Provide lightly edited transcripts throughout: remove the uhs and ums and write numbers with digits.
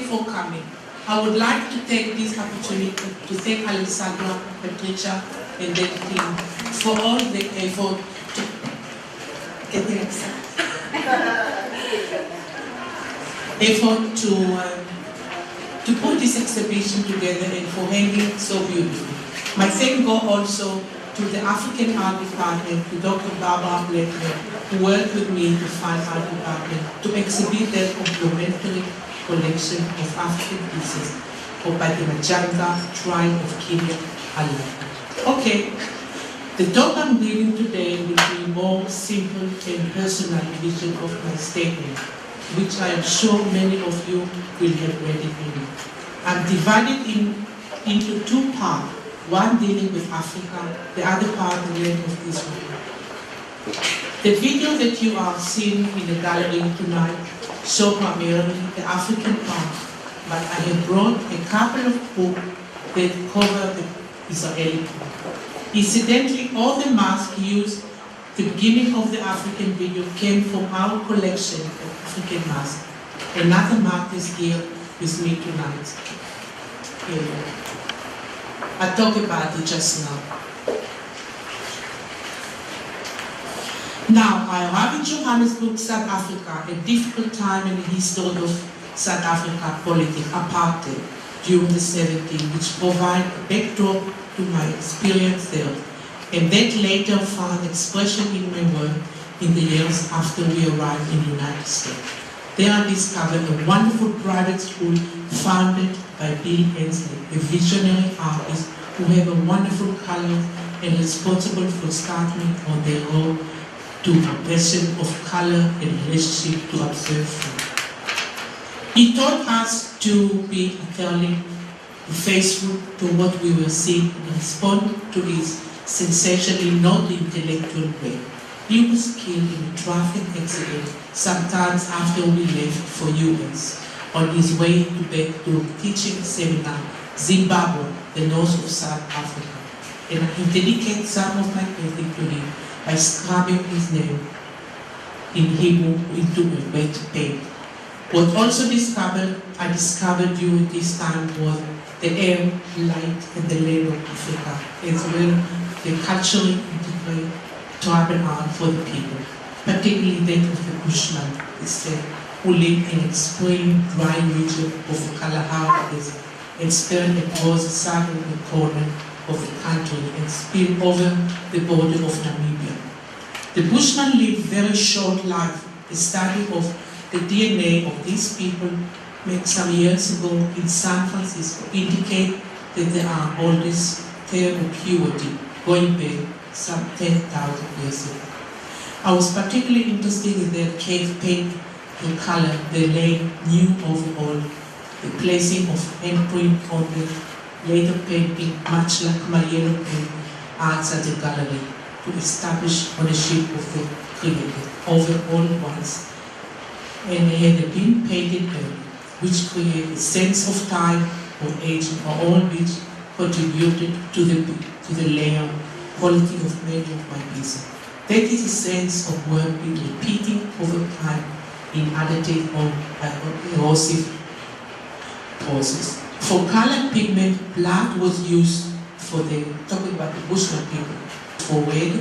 for coming. I would like to take this opportunity to thank Alexandra, Patricia, and their team for all the effort to put this exhibition together and for hanging so beautifully. My thanks go also to the African Art Department, to Dr. Barbara Blackman, who worked with me to find art department to exhibit their complementary collection of African pieces by the Majanga tribe of Kenya alone. Okay, the talk I'm giving today will be more simple and personal vision of my statement, which I am sure many of you will have read it in. I'm divided into two parts, one dealing with Africa, the other part the land of Israel. The video that you are seeing in the gallery tonight show primarily the African part, but I have brought a couple of books that cover the Israeli part. Incidentally, all the masks used at the beginning of the African video came from our collection of African masks. Another mask is here with me tonight. Here. I talked about it just now. Now, I arrived in Johannesburg, South Africa, a difficult time in the history of South Africa politics, apartheid, during the 70s, which provided a backdrop to my experience there, and that later found expression in my work in the years after we arrived in the United States. There I discovered a wonderful private school founded by Bill Hensley, a visionary artist who have a wonderful color and responsible for starting on their road to a passion of color and relationship to observe food. He taught us to be entirely faithful to what we were seeing and respond to his sensationally not intellectual way. He was killed in a traffic accident sometimes after we left for US on his way back to a teaching seminar, Zimbabwe, the north of South Africa. And I dedicate some of my painting to him by scribbling his name in Hebrew into a wet paint. What also I discovered during this time was the air, light, and the land of Africa, as well the culturally integrated tribal art for the people, particularly that of the Bushman, who live in a extreme dry region of the Kalahari Desert and spread across the southern corner of the country and spill over the border of Namibia. The Bushman lived very short life. The study of the DNA of these people made some years ago in San Francisco indicate that they are all this term of purity going back some 10,000 years ago. I was particularly interested in their cave paint and color they laid new overall, the placing of handprint on the later painting, much like my yellow paint arts at the gallery, to establish ownership of the created overall once. And they had been painted early, which created a sense of time or aging, all which contributed to the layer quality of many of my pieces. That is a sense of work being repeating over time in additive or erosive process. For color pigment, blood was used for talking about the Bushman people, for red,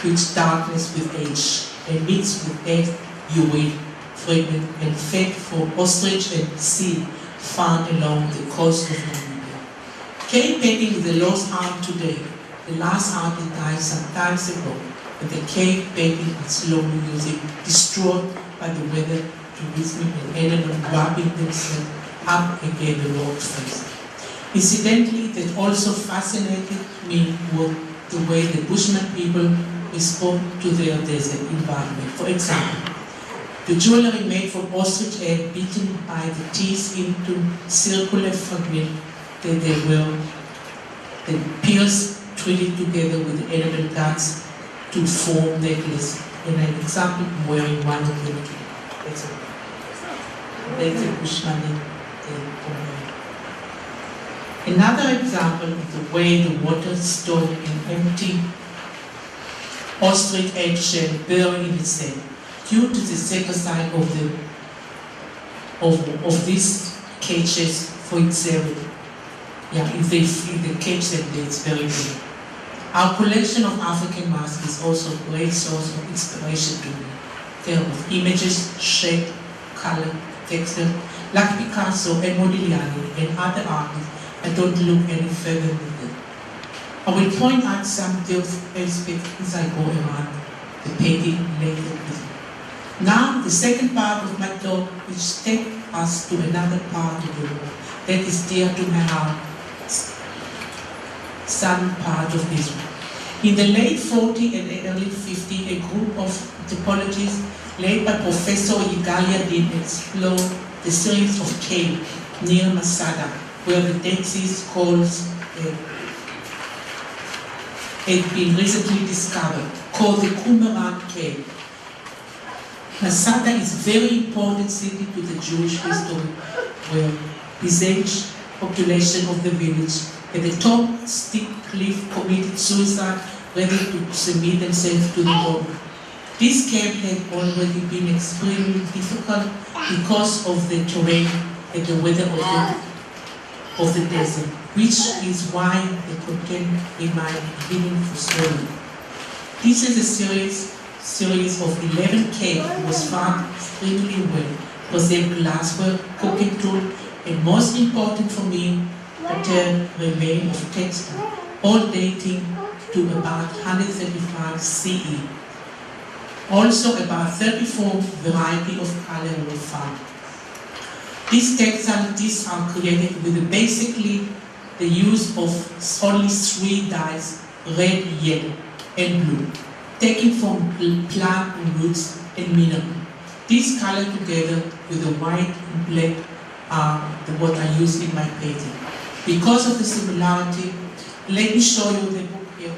which darkness with age, and mixed with egg, urine, fragment, and fat for ostrich and seal found along the coast of Namibia. Cave painting is the lost art today. The last art that died some time ago, but the cave painting is slowly destroyed by the weather to me and ended up wrapping themselves up against the rock face. Incidentally, that also fascinated me was the way the Bushman people respond to their desert environment. For example, the jewelry made from ostrich egg beaten by the teeth into circular fragments that they were pierced, treated together with the animal guts to form necklace. And an example, I'm wearing one of them. That's a Bushman. Another example of the way the water stored in empty ostrich egg shell buried in the sand. Due to the second side of this cages for itself. Yeah, if they feel the cage them there, it's very good. Our collection of African masks is also a great source of inspiration to me. There of images, shape, color, texture, like Picasso and Modigliani and other artists. I don't look any further with them. I will point out some aspects as I go around the painting later. Now, the second part of my talk, which takes us to another part of the world that is dear to my heart, some part of Israel. In the late 40s and early 50s, a group of anthropologists led by Professor Yigal Yadin explored the series of caves near Masada, where the Dead Sea Scrolls had been recently discovered, called the Qumran Cave. Masada is a very important city to the Jewish history, where besieged population of the village at the top steep cliff committed suicide, ready to submit themselves to the bomb. This camp had already been extremely difficult because of the terrain and the weather of the desert, which is why the content remained hidden for so long. This is a series of 11 caves was found extremely well, possessed glassware, cooking tool, and most important for me, pattern remain of textile, all dating to about 135 CE. Also, about 34 variety of color were found. These textile discs are created with basically the use of only 3 dyes, red, yellow, and blue, taken from plant roots and mineral. These color together with the white and black are what I use in my painting. Because of the similarity, let me show you the book here.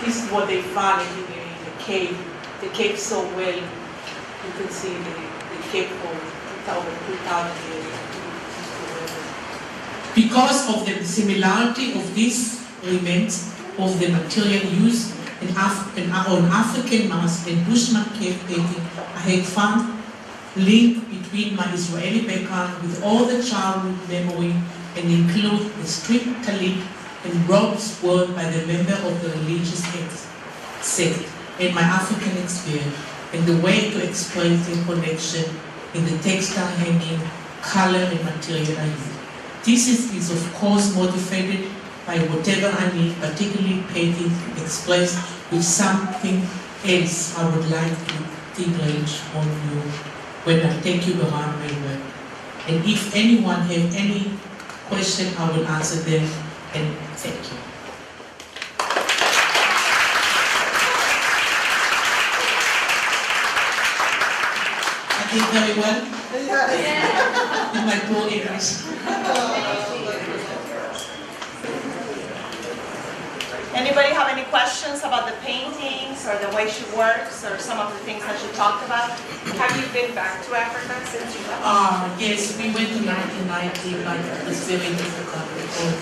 This is what they found in the cave. The cave so well. You can see the cave for 2,000 years. Because of the similarity of these remains of the material used on African mask and Bushman cave painting, I had found link between my Israeli background with all the childhood memory and include the strict talit and robes worn by the member of the religious sect and my African experience and the way to express the connection in the textile hanging, color and material I use. This is of course motivated by whatever I need, particularly painting expressed with something else I would like to encourage on you when I take you around my work. And if anyone have any question, I will answer them, and thank you. I did very well in my poor English. Anybody have any questions about the paintings or the way she works or some of the things that she talked about? Have you been back to Africa since you left? Yes, we went in 1990, but it was very difficult because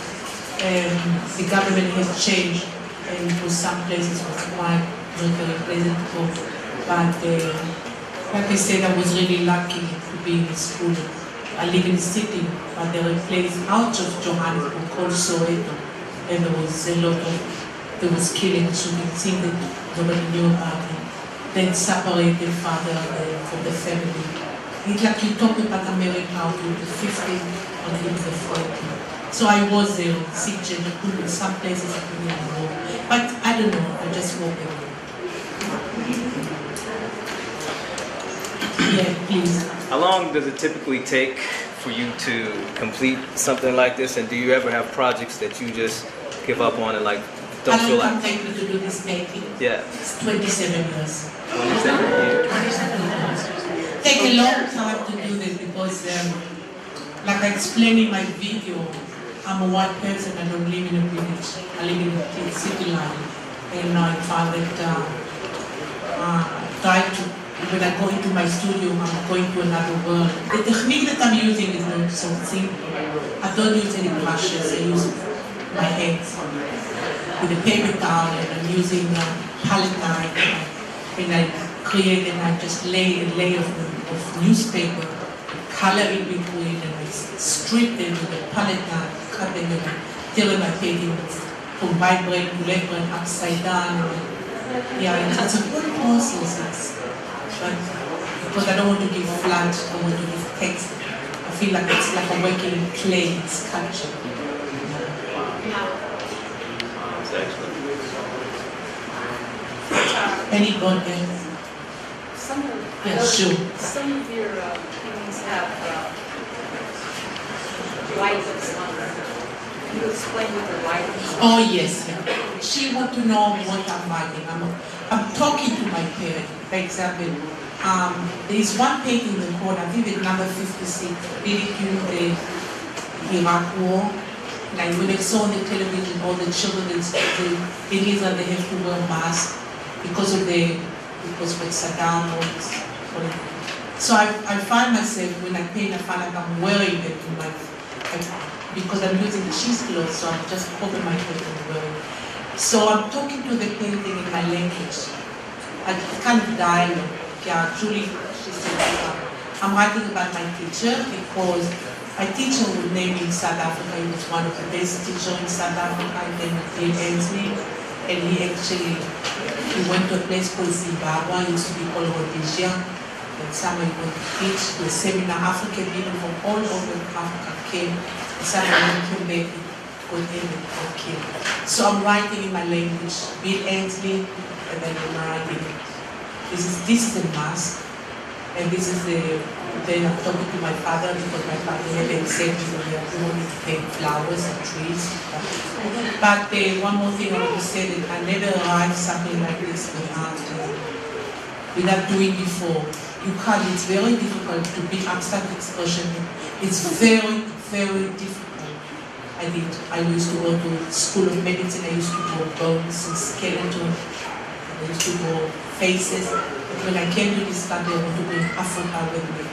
the government has changed, and for some places it was quite not very pleasant to go. But like I said, I was really lucky to be in school. I live in the city, but there were places out of Johannesburg called Soweto, and there was killing, so it seemed that nobody knew about it. Then separated father from the family. It's like you talk about America out in the 50s and in the 40s. So I was there, sick, and some places I couldn't go. But I don't know, I just walked away. Yeah, please. How long does it typically take for you to complete something like this? And do you ever have projects that you just give up on and like don't feel like? How long can take me to do this painting? Yeah. It's 27 years. 27 years. Take a long time to do this because, like I explained in my video, I'm a white person. I don't live in a village. I live in a city life, and I found that when I go into my studio, I'm going to another world. The technique that I'm using is not so simple. I don't use any brushes. I use my hands with a paper towel, and I'm using palette knife, and I create, and I just lay a layer of newspaper, color it between, and I strip them with a palette knife, cut them, and I tear my painting from vibrant to left brain upside down. Yeah, it's a good process. But because I don't want to give flat, I want to give text. I feel like it's like I'm working in clay, it's sculpture. That's excellent. Any God else? Some of, I Yeah, know sure. some of your paintings have lights on them. Can you explain what the light is? Oh yes, yeah. She want to know what I'm writing. I'm talking to my parents. For example, there is one painting in the corner, I think it's number 56, really during the Iraq War. Like when I saw on the television all the children in Israel, they have to wear masks because with Saddam or so I find myself when I paint, I find like I'm wearing them in my because I'm using cheesecloth, so I'm just cover my head and wearing. So I'm talking to the painting in my language. I kind of dialogue. Yeah, Julie, she said, I'm writing about my teacher because my teacher was named in South Africa. He was one of the best teachers in South Africa. His name was Bill Ainsley, and he went to a place called Zimbabwe. It used to be called Rhodesia. And somewhere he went to teach the seminar. African people from all over Africa came. And somewhere came back, got in and came. So I'm writing in my language, Bill Ainsley, and then I'm writing. This is a mask, and this is then I'm talking to my father because my father never accepted me. I don't want to paint flowers and trees. But one more thing I want to say that I never write something like this without doing before. You can't, it's very difficult to be abstract expression. It's very, very difficult. I used to go to School of Medicine, I used to draw bones and skeleton, I used to draw faces. But when I came to this country, I want to go in Africa with me.